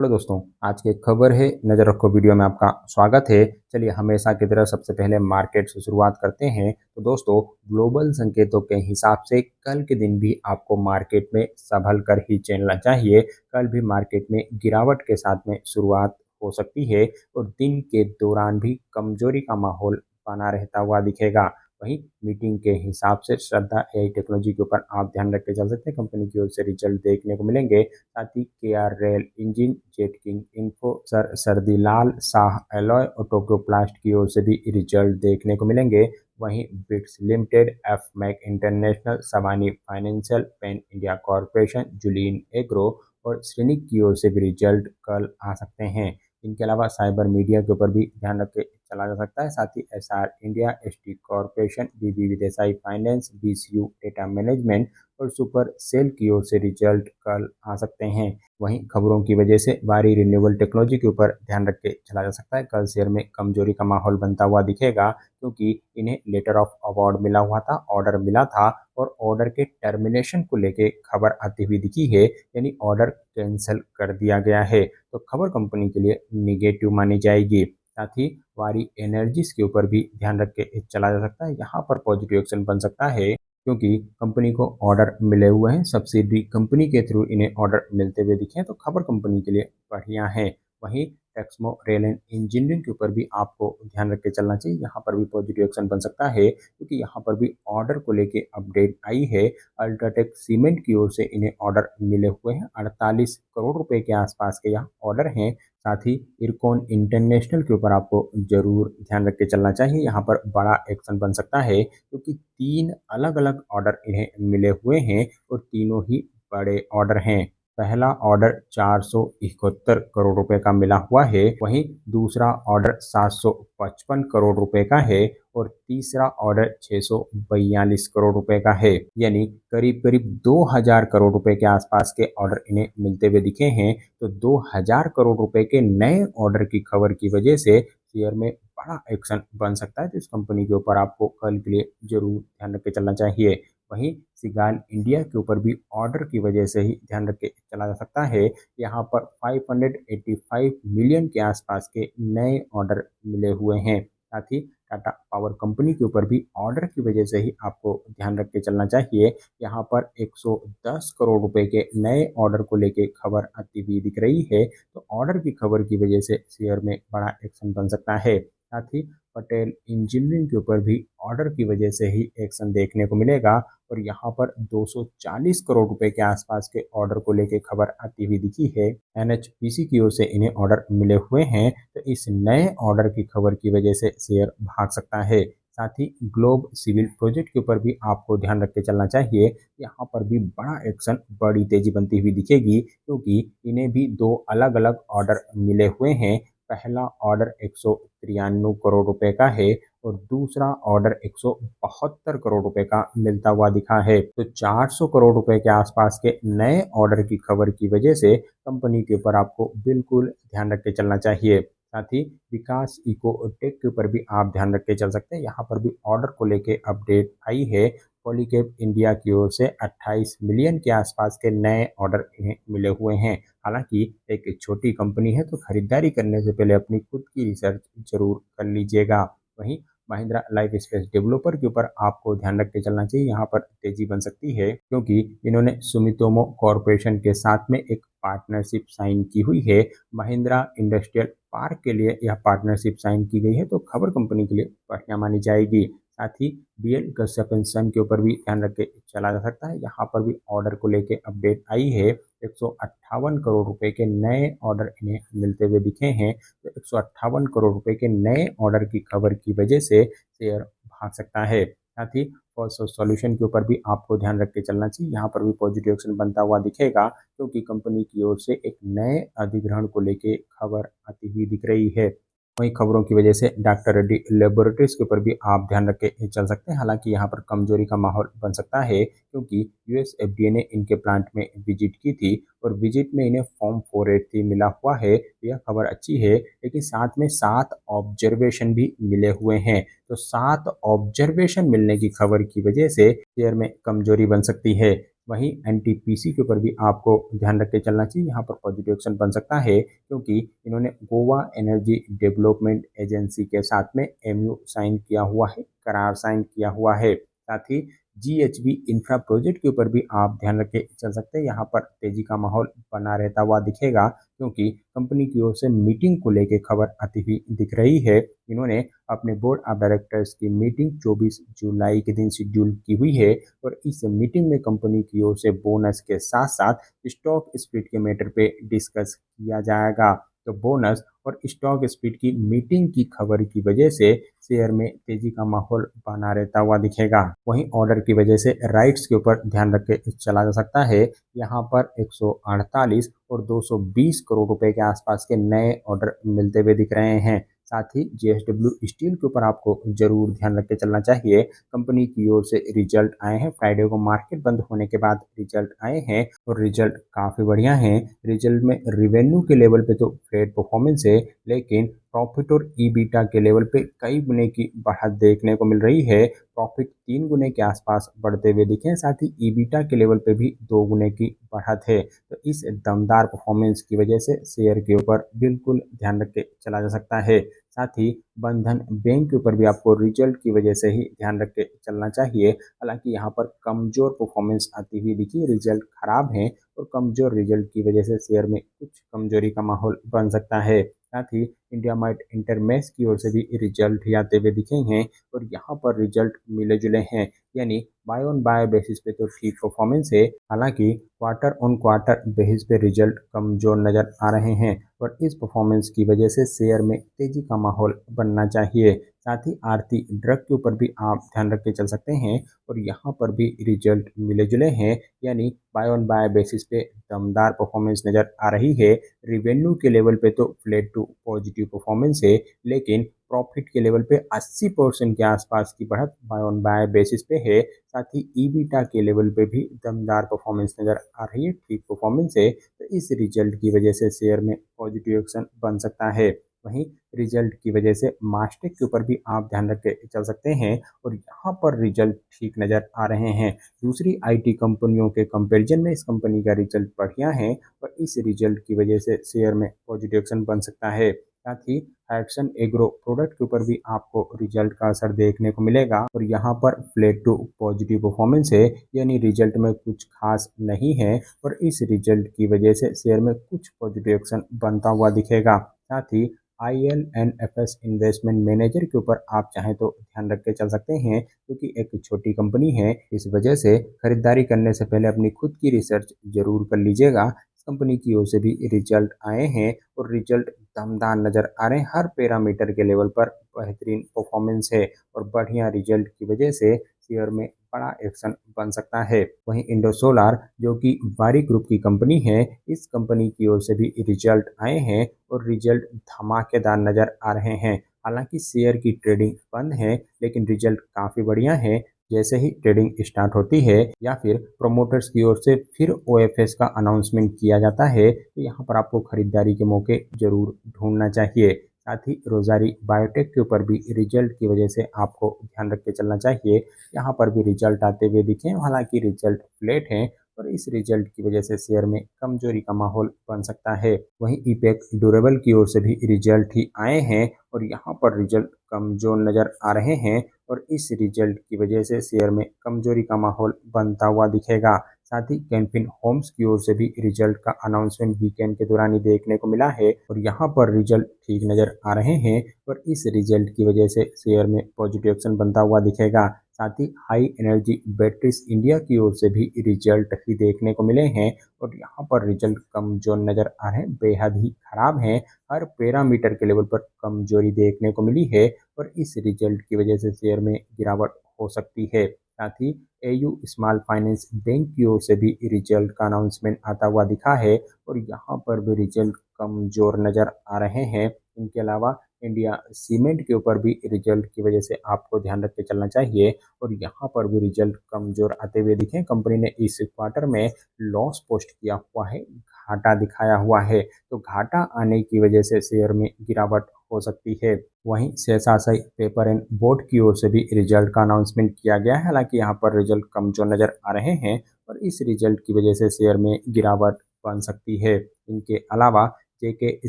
Hello दोस्तों, आज की एक खबर है। नज़र रखो वीडियो में आपका स्वागत है। चलिए हमेशा की तरह सबसे पहले मार्केट से शुरुआत करते हैं। तो दोस्तों, ग्लोबल संकेतों के हिसाब से कल के दिन भी आपको मार्केट में संभल कर ही चलना चाहिए। कल भी मार्केट में गिरावट के साथ में शुरुआत हो सकती है और दिन के दौरान भी कमजोरी का माहौल बना रहता हुआ दिखेगा। वहीं मीटिंग के हिसाब से श्रद्धा एआई टेक्नोलॉजी के ऊपर आप ध्यान रख के चल सकते हैं। कंपनी की ओर से रिजल्ट देखने को मिलेंगे। साथ ही KR rail engine, jet king info, Sardilal Shah alloy और टोक्यो प्लास्ट की ओर से भी रिजल्ट देखने को मिलेंगे। वहीं bits limited, F Mac international, Sawani financial, pen India corporation, Julien agro और श्रेनिक की ओर से भी रिजल्ट कल आ सकते हैं। इनके अलावा साइबर मीडिया के ऊपर भी ध्यान रख के चला जा सकता है। साथ ही एसआर इंडिया, एसटी कॉरपोरेशन, बीबी विदेशाई फाइनेंस, बीसीयू डेटा मैनेजमेंट और सुपर सेल की ओर से रिजल्ट कल आ सकते हैं। वहीं खबरों की वजह से वारी रिन्यूएबल टेक्नोलॉजी के ऊपर ध्यान रख के चला जा सकता है। कल शेयर में कमजोरी का माहौल बनता हुआ दिखेगा, क्योंकि इन्हें लेटर ऑफ अवार्ड मिला हुआ था, ऑर्डर मिला था और ऑर्डर के टर्मिनेशन को लेके खबर आती हुई दिखी है, यानी ऑर्डर कैंसिल कर दिया गया है। तो खबर कंपनी के लिए निगेटिव मानी जाएगी। साथ ही वारी एनर्जीज के ऊपर भी ध्यान रख के चला जा सकता है। यहाँ पर पॉजिटिव एक्शन बन सकता है, क्योंकि कंपनी को ऑर्डर मिले हुए हैं। सब्सिडी कंपनी के थ्रू इन्हें ऑर्डर मिलते हुए दिखे हैं, तो खबर कंपनी के लिए बढ़िया है। वहीं टेक्समो रेल एंड इंजीनियरिंग के ऊपर भी आपको ध्यान रख के चलना चाहिए। यहाँ पर भी पॉजिटिव एक्शन बन सकता है, क्योंकि यहाँ पर भी ऑर्डर को लेके अपडेट आई है। अल्ट्राटेक सीमेंट की ओर से इन्हें ऑर्डर मिले हुए हैं। 48 करोड़ रुपए के आसपास के यहाँ ऑर्डर हैं। साथ ही इरकॉन इंटरनेशनल के ऊपर आपको जरूर ध्यान रख के चलना चाहिए। यहाँ पर बड़ा एक्शन बन सकता है, क्योंकि 3 अलग-अलग ऑर्डर इन्हें मिले हुए हैं और तीनों ही बड़े ऑर्डर हैं। पहला ऑर्डर 471 करोड़ रुपए का मिला हुआ है, वहीं दूसरा ऑर्डर 755 करोड़ रुपए का है और तीसरा ऑर्डर 642 करोड़ रुपए का है। यानी करीब करीब 2000 करोड़ रुपए के आसपास के ऑर्डर इन्हें मिलते हुए दिखे हैं। तो 2000 करोड़ रुपए के नए ऑर्डर की खबर की वजह से शेयर में बड़ा एक्शन बन सकता है। तो इस कंपनी के ऊपर आपको कल के लिए जरूर ध्यान रख के चलना चाहिए। वहीं सिगाल इंडिया के ऊपर भी ऑर्डर की वजह से ही ध्यान रख के चला जा सकता है। यहाँ पर 585 मिलियन के आसपास के नए ऑर्डर मिले हुए हैं। साथ ही टाटा पावर कंपनी के ऊपर भी ऑर्डर की वजह से ही आपको ध्यान रख के चलना चाहिए। यहाँ पर 110 करोड़ रुपए के नए ऑर्डर को लेके खबर आती हुई दिख रही है। तो ऑर्डर की खबर की वजह से शेयर में बड़ा एक्शन बन सकता है। साथ ही पटेल इंजीनियरिंग के ऊपर भी ऑर्डर की वजह से ही एक्शन देखने को मिलेगा और यहाँ पर 240 करोड़ रुपए के आसपास के ऑर्डर को लेके खबर आती हुई दिखी है। एनएचपीसी की ओर से इन्हें ऑर्डर मिले हुए हैं, तो इस नए ऑर्डर की खबर की वजह से शेयर भाग सकता है। साथ ही ग्लोब सिविल प्रोजेक्ट के ऊपर भी आपको ध्यान रख के चलना चाहिए। यहाँ पर भी बड़ा एक्शन, बड़ी तेजी बनती हुई दिखेगी, क्योंकि इन्हें भी 2 अलग अलग ऑर्डर मिले हुए हैं। पहला ऑर्डर 193 करोड़ रुपए का है और दूसरा ऑर्डर 172 करोड़ रुपए का मिलता हुआ दिखा है। तो 400 करोड़ रुपए के आसपास के नए ऑर्डर की खबर की वजह से कंपनी के ऊपर आपको बिल्कुल ध्यान रख के चलना चाहिए। साथ ही विकास इकोटेक के ऊपर भी आप ध्यान रख के चल सकते हैं। यहाँ पर भी ऑर्डर को लेके अपडेट आई है। पॉलीकैब इंडिया की ओर से 28 मिलियन के आसपास के नए ऑर्डर इन्हें मिले हुए हैं। हालांकि एक छोटी कंपनी है, तो खरीदारी करने से पहले अपनी खुद की रिसर्च जरूर कर लीजिएगा। वहीं महिंद्रा लाइफ स्पेस डेवलपर के ऊपर आपको ध्यान रख के चलना चाहिए। यहाँ पर तेजी बन सकती है, क्योंकि इन्होंने सुमितोमो कॉरपोरेशन के साथ में एक पार्टनरशिप साइन की हुई है। महिंद्रा इंडस्ट्रियल पार्क के लिए यह पार्टनरशिप साइन की गई है, तो खबर कंपनी के लिए बढ़िया मानी जाएगी। साथ ही बीएल कश्यप एंड सन के ऊपर भी ध्यान रख के चला जा सकता है। यहाँ पर भी ऑर्डर को लेके अपडेट आई है। 158 करोड़ रुपए के नए ऑर्डर इन्हें मिलते हुए दिखे हैं। तो 158 करोड़ रुपए के नए ऑर्डर की खबर की वजह से शेयर भाग सकता है। साथ ही फॉल्स सॉल्यूशन के ऊपर भी आपको ध्यान रख के चलना चाहिए। यहाँ पर भी पॉजिटिव एक्शन बनता हुआ दिखेगा, क्योंकि कंपनी की ओर से एक नए अधिग्रहण को लेके खबर आती हुई दिख रही है। वहीं खबरों की वजह से डॉक्टर रेड्डी लेबोरेटरीज के ऊपर भी आप ध्यान रख के चल सकते हैं। हालांकि यहाँ पर कमजोरी का माहौल बन सकता है, क्योंकि यूएस एफडीए ने इनके प्लांट में विजिट की थी और विजिट में इन्हें फॉर्म 483 मिला हुआ है। यह खबर अच्छी है, लेकिन साथ में 7 ऑब्जर्वेशन भी मिले हुए हैं। तो 7 ऑब्जर्वेशन मिलने की खबर की वजह से शेयर में कमजोरी बन सकती है। वहीं एनटीपीसी के ऊपर भी आपको ध्यान रख के चलना चाहिए, यहाँ पर पॉजिटिव एक्शन बन सकता है क्योंकि इन्होंने गोवा एनर्जी डेवलपमेंट एजेंसी के साथ में एमयू साइन किया हुआ है, करार साइन किया हुआ है। साथ ही जीएचबी इंफ्रा प्रोजेक्ट के ऊपर भी आप ध्यान रख के चल सकते हैं, यहाँ पर तेजी का माहौल बना रहता हुआ दिखेगा क्योंकि कंपनी की ओर से मीटिंग को लेकर खबर आती हुई दिख रही है। इन्होंने अपने बोर्ड ऑफ डायरेक्टर्स की मीटिंग 24 जुलाई के दिन शेड्यूल की हुई है और इस मीटिंग में कंपनी की ओर से बोनस के साथ साथ स्टॉक स्प्लिट के मैटर पे डिस्कस किया जाएगा। तो बोनस और स्टॉक स्प्लिट की मीटिंग की खबर की वजह से शेयर में तेजी का माहौल बना रहता हुआ दिखेगा। वहीं ऑर्डर की वजह से राइट्स के ऊपर ध्यान रख के चला जा सकता है, यहाँ पर 148 और 220 करोड़ रुपए के आसपास के नए ऑर्डर मिलते हुए दिख रहे हैं। साथ ही जेएसडब्ल्यू स्टील के ऊपर आपको जरूर ध्यान रख के चलना चाहिए, कंपनी की ओर से रिजल्ट आए हैं, फ्राइडे को मार्केट बंद होने के बाद रिजल्ट आए हैं और रिजल्ट काफी बढ़िया हैं। रिजल्ट में रिवेन्यू के लेवल पे तो फ्लैट परफॉर्मेंस है, लेकिन प्रॉफिट और ईबीटा के लेवल पे कई गुने की बढ़त देखने को मिल रही है। प्रॉफिट 3 गुने के आसपास बढ़ते हुए दिखे, साथ ही ईबीटा के लेवल पे भी 2 गुने की बढ़त है। तो इस दमदार परफॉर्मेंस की वजह से शेयर के ऊपर बिल्कुल ध्यान रख के चला जा सकता है। साथ ही बंधन बैंक के ऊपर भी आपको रिजल्ट की वजह से ही ध्यान रख के चलना चाहिए। हालांकि यहाँ पर कमजोर परफॉर्मेंस आती हुई दिखी, रिजल्ट खराब है और कमजोर रिजल्ट की वजह से शेयर में कुछ कमजोरी का माहौल बन सकता है। साथ ही इंडिया मार्ट इंटरमेश की ओर से भी रिजल्ट ही आते हुए दिखे हैं और यहाँ पर रिजल्ट मिले जुले हैं, यानी बाय ऑन बाय बेसिस पे तो ठीक परफॉर्मेंस है। हालांकि क्वार्टर ऑन क्वार्टर बेसिस पे रिजल्ट कमजोर नजर आ रहे हैं और इस परफॉर्मेंस की वजह से शेयर में तेजी का माहौल बनना चाहिए। साथ ही आरती ड्रग के ऊपर भी आप ध्यान रख के चल सकते हैं और यहाँ पर भी रिजल्ट मिले जुले हैं, यानी बाय ऑन बाय बेसिस पे दमदार परफॉर्मेंस नजर आ रही है। रिवेन्यू के लेवल पे तो फ्लैट टू पॉजिटिव परफॉर्मेंस है, लेकिन प्रॉफिट के लेवल पे 80% के आसपास की बढ़त बाय ऑन बाय बेसिस पे है। साथ ही ईबीटा के लेवल पे भी दमदार परफॉर्मेंस नजर आ रही है, ठीक परफॉर्मेंस है। तो इस रिजल्ट की वजह से शेयर में पॉजिटिव एक्शन बन सकता है। वहीं रिजल्ट की वजह से मास्टेक के ऊपर भी आप ध्यान रख के चल सकते हैं और यहाँ पर रिजल्ट ठीक नजर आ रहे हैं। दूसरी आईटी कंपनियों के कंपैरिजन में इस कंपनी का रिजल्ट बढ़िया है और इस रिजल्ट की वजह से शेयर में पॉजिटिव एक्शन बन सकता है। साथ ही हैट्सन एग्रो प्रोडक्ट के ऊपर भी आपको रिजल्ट का असर देखने को मिलेगा और यहाँ पर फ्लैट टू पॉजिटिव परफॉर्मेंस है, यानी रिजल्ट में कुछ खास नहीं है और इस रिजल्ट की वजह से शेयर में कुछ पॉजिटिव एक्शन बनता हुआ दिखेगा। साथ ही ILNFS इन्वेस्टमेंट मैनेजर के ऊपर आप चाहें तो ध्यान रख के चल सकते हैं क्योंकि एक छोटी कंपनी है, इस वजह से खरीदारी करने से पहले अपनी खुद की रिसर्च जरूर कर लीजिएगा। इस कंपनी की ओर से भी रिजल्ट आए हैं और रिजल्ट दमदार नजर आ रहे हैं, हर पैरामीटर के लेवल पर बेहतरीन परफॉर्मेंस है और बढ़िया रिजल्ट की वजह से शेयर में बड़ा एक्शन बन सकता है। वहीं इंडो सोलार जो कि वारी ग्रुप की कंपनी है, इस कंपनी की ओर से भी रिजल्ट आए हैं और रिजल्ट धमाकेदार नजर आ रहे हैं। हालांकि शेयर की ट्रेडिंग बंद है, लेकिन रिजल्ट काफी बढ़िया है। जैसे ही ट्रेडिंग स्टार्ट होती है या फिर प्रोमोटर्स की ओर से फिर ओएफएस का अनाउंसमेंट किया जाता है, तो यहाँ पर आपको खरीदारी के मौके जरूर ढूंढना चाहिए। साथ ही रोजारी बायोटेक के ऊपर भी रिजल्ट की वजह से आपको ध्यान रख के चलना चाहिए, यहाँ पर भी रिजल्ट आते हुए दिखे, हालांकि रिजल्ट फ्लेट है और इस रिजल्ट की वजह से शेयर में कमजोरी का माहौल बन सकता है। वहीं इपेक ड्यूरेबल की ओर से भी रिजल्ट ही आए हैं और यहाँ पर रिजल्ट कमजोर नजर आ रहे हैं और इस रिजल्ट की वजह से शेयर में कमजोरी का माहौल बनता हुआ दिखेगा। साथ ही कैंपिन होम्स की ओर से भी रिजल्ट का अनाउंसमेंट वीकेंड के दौरान ही देखने को मिला है और यहाँ पर रिजल्ट ठीक नजर आ रहे हैं और इस रिजल्ट की वजह से शेयर में पॉजिटिव एक्शन बनता हुआ दिखेगा। साथ ही हाई एनर्जी बैटरीज इंडिया की ओर से भी रिजल्ट ही देखने को मिले हैं और यहाँ पर रिजल्ट कमजोर नजर आ रहे हैं, बेहद ही खराब हैं, हर पैरामीटर के लेवल पर कमजोरी देखने को मिली है और इस रिजल्ट की वजह से शेयर में गिरावट हो सकती है। साथ ही एयू स्मॉल फाइनेंस बैंक की ओर से भी रिजल्ट का अनाउंसमेंट आता हुआ दिखा है और यहाँ पर भी रिजल्ट कमजोर नजर आ रहे हैं। इनके अलावा इंडिया सीमेंट के ऊपर भी रिजल्ट की वजह से आपको ध्यान रख के चलना चाहिए और यहाँ पर भी रिजल्ट कमजोर आते हुए दिखे। कंपनी ने इस क्वार्टर में लॉस पोस्ट किया हुआ है, घाटा दिखाया हुआ है, तो घाटा आने की वजह से शेयर में गिरावट हो सकती है। वहीं शेषाशायी पेपर एंड बोर्ड की ओर से भी रिजल्ट का अनाउंसमेंट किया गया है, हालांकि यहाँ पर रिजल्ट कमजोर नजर आ रहे हैं और इस रिजल्ट की वजह से शेयर में गिरावट बन सकती है। इनके अलावा जेके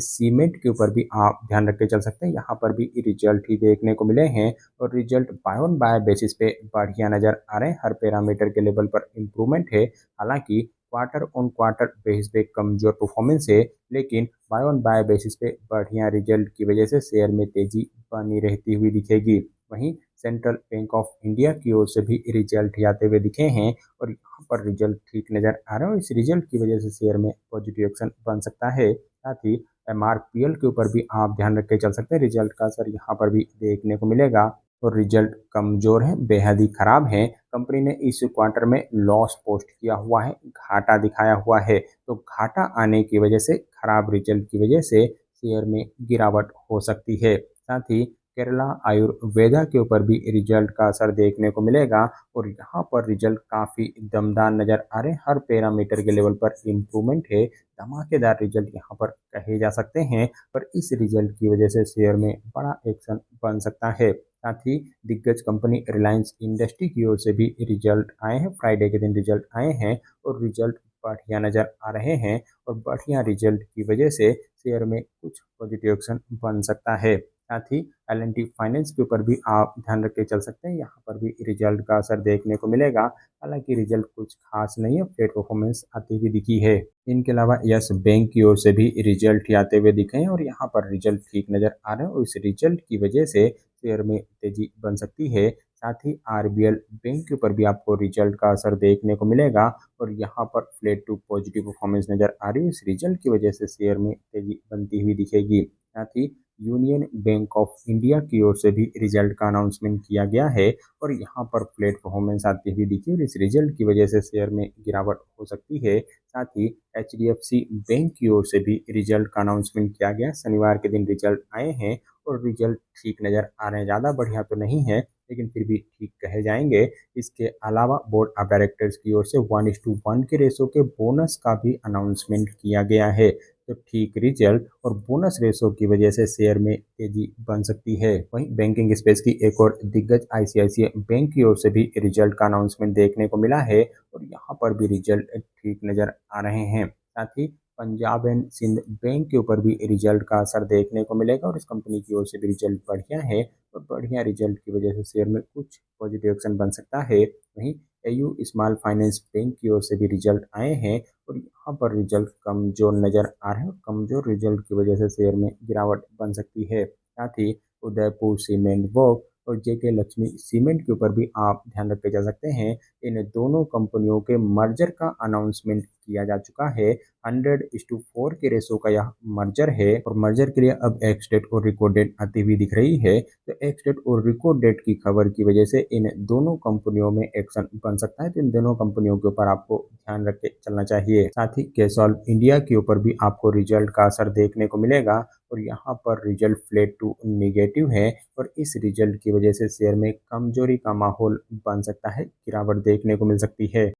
सीमेंट के ऊपर भी आप ध्यान रख के चल सकते हैं, यहाँ पर भी रिजल्ट ही देखने को मिले हैं और result by on by basis पे बढ़िया नज़र आ रहे हैं। हर पैरामीटर के लेवल पर इम्प्रूवमेंट है। हालांकि क्वार्टर ऑन क्वार्टर बेसिस पे कमजोर परफॉर्मेंस है, लेकिन बाय ऑन बाय बेसिस पे बढ़िया रिजल्ट की वजह से शेयर में तेजी बनी रहती हुई दिखेगी। वहीं सेंट्रल बैंक ऑफ इंडिया की ओर से भी रिजल्ट आते हुए दिखे हैं और यहाँ पर रिजल्ट ठीक नज़र आ रहा है और इस रिजल्ट की वजह से शेयर में पॉजिटिव एक्शन बन सकता है। साथ ही एमआरपीएल के ऊपर भी आप ध्यान रख के चल सकते हैं। रिजल्ट का असर यहाँ पर भी देखने को मिलेगा और रिजल्ट कमजोर है, बेहद ही खराब है। कंपनी ने इस क्वार्टर में लॉस पोस्ट किया हुआ है, घाटा दिखाया हुआ है। तो घाटा आने की वजह से, खराब रिजल्ट की वजह से शेयर में गिरावट हो सकती है। साथ ही केरला आयुर्वेदा के ऊपर भी रिजल्ट का असर देखने को मिलेगा और यहाँ पर रिजल्ट काफ़ी दमदार नज़र आ रहे हैं। हर पैरामीटर के लेवल पर इम्प्रूवमेंट है। धमाकेदार रिजल्ट यहाँ पर कहे जा सकते हैं और इस रिजल्ट की वजह से शेयर में बड़ा एक्शन बन सकता है। साथ ही दिग्गज कंपनी रिलायंस इंडस्ट्री की ओर से भी रिजल्ट आए हैं। फ्राइडे के दिन रिजल्ट आए हैं और रिजल्ट बढ़िया नज़र आ रहे हैं और बढ़िया रिजल्ट की वजह से शेयर में कुछ पॉजिटिव एक्शन बन सकता है। साथ ही एल&टी फाइनेंस के ऊपर भी आप ध्यान रख के चल सकते हैं, यहाँ पर भी रिजल्ट का असर देखने को मिलेगा। हालांकि रिजल्ट कुछ खास नहीं है, फ्लैट परफॉर्मेंस आती हुई दिखी है। इनके अलावा यस बैंक की ओर से भी रिजल्ट ही आते हुए दिखे हैं और यहाँ पर रिजल्ट ठीक नज़र आ रहे हैं और इस रिजल्ट की वजह से शेयर में तेजी बन सकती है। साथ ही आरबीएल बैंक के ऊपर भी आपको रिजल्ट का असर देखने को मिलेगा और यहाँ पर फ्लैट टू पॉजिटिव परफॉर्मेंस नज़र आ रही है। इस रिजल्ट की वजह से शेयर में तेजी बनती हुई दिखेगी। साथ ही यूनियन बैंक ऑफ इंडिया की ओर से भी रिजल्ट का अनाउंसमेंट किया गया है और यहाँ पर फ्लैट परफॉर्मेंस आती हुई दिखी और इस रिजल्ट की वजह से शेयर में गिरावट हो सकती है। साथ ही एचडीएफसी बैंक की ओर से भी रिजल्ट का अनाउंसमेंट किया गया। शनिवार के दिन रिजल्ट आए हैं और रिजल्ट ठीक नज़र आ रहे हैं। ज़्यादा बढ़िया तो नहीं है, लेकिन फिर भी ठीक कहे जाएंगे। इसके अलावा बोर्ड ऑफ डायरेक्टर्स की ओर से 1:1 के रेशो के बोनस का भी अनाउंसमेंट किया गया है। तो ठीक रिजल्ट और बोनस रेशो की वजह से शेयर में तेजी बन सकती है। वहीं बैंकिंग स्पेस की एक और दिग्गज आईसीआईसीआई बैंक की ओर से भी रिजल्ट का अनाउंसमेंट देखने को मिला है और यहाँ पर भी रिजल्ट ठीक नज़र आ रहे हैं। साथ ही पंजाब एंड सिंध बैंक के ऊपर भी रिजल्ट का असर देखने को मिलेगा और इस कंपनी की ओर से भी रिजल्ट बढ़िया है और बढ़िया रिजल्ट की वजह से शेयर में कुछ पॉजिटिव एक्शन बन सकता है। वहीं एयू स्मॉल फाइनेंस बैंक की ओर से भी रिजल्ट आए हैं और यहाँ पर रिजल्ट कमजोर नज़र आ रहे हैं। कमजोर रिजल्ट की वजह से शेयर में गिरावट बन सकती है। साथ ही उदयपुर सीमेंट वर्क और जेके लक्ष्मी सीमेंट के ऊपर भी आप ध्यान रख के जा सकते हैं। इन दोनों कंपनियों के मर्जर का अनाउंसमेंट किया जा चुका है। 100:4 के रेशो का यह मर्जर है और मर्जर के लिए अब एक्स डेट और रिकॉर्ड डेट आती हुई दिख रही है। तो एक्स डेट और रिकॉर्ड डेट की खबर की वजह से इन दोनों कंपनियों में एक्शन बन सकता है। तो इन दोनों कंपनियों के ऊपर आपको ध्यान रख के चलना चाहिए। साथ ही कैसॉल इंडिया के ऊपर भी आपको रिजल्ट का असर देखने को मिलेगा और यहाँ पर रिजल्ट फ्लैट टू निगेटिव है और इस रिजल्ट की वजह से शेयर में कमजोरी का माहौल बन सकता है, गिरावट देखने को मिल सकती है।